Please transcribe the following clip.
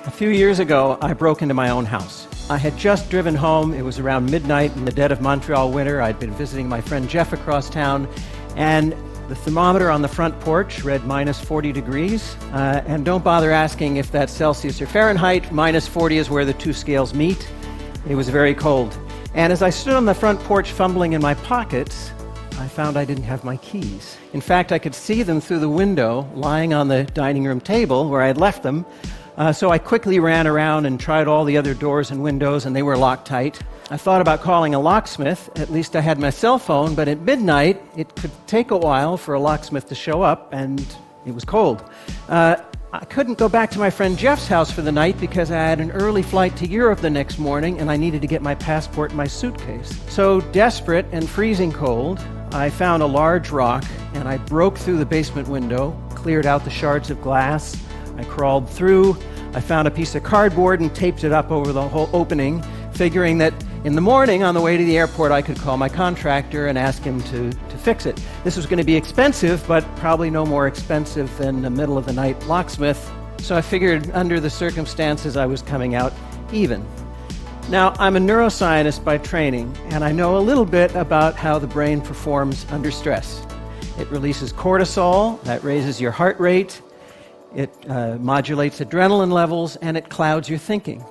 A few years ago, I broke into my own house. I had just driven home. It was around midnight in the dead of Montreal winter. I'd been visiting my friend Jeff across town, and the thermometer on the front porch read minus 40 degrees. And don't bother asking if that's Celsius or Fahrenheit. Minus 40 is where the two scales meet. It was very cold. And as I stood on the front porch fumbling in my pockets, I found I didn't have my keys. In fact, I could see them through the window lying on the dining room table where I had left them. So I quickly ran around and tried all the other doors and windows, and they were locked tight. I thought about calling a locksmith. At least I had my cell phone, but at midnight, it could take a while for a locksmith to show up, and it was cold. I couldn't go back to my friend Jeff's house for the night because I had an early flight to Europe the next morning, and I needed to get my passport and my suitcase. So, desperate and freezing cold, I found a large rock, and I broke through the basement window, cleared out the shards of glass. I crawled through. I found a piece of cardboard and taped it up over the whole opening, figuring that in the morning on the way to the airport I could call my contractor and ask him to fix it. This was going to be expensive, but probably no more expensive than a middle-of-the-night locksmith. So I figured under the circumstances I was coming out even. Now, I'm a neuroscientist by training, and I know a little bit about how the brain performs under stress. It releases cortisol, that raises your heart rate. It modulates adrenaline levels, and it clouds your thinking.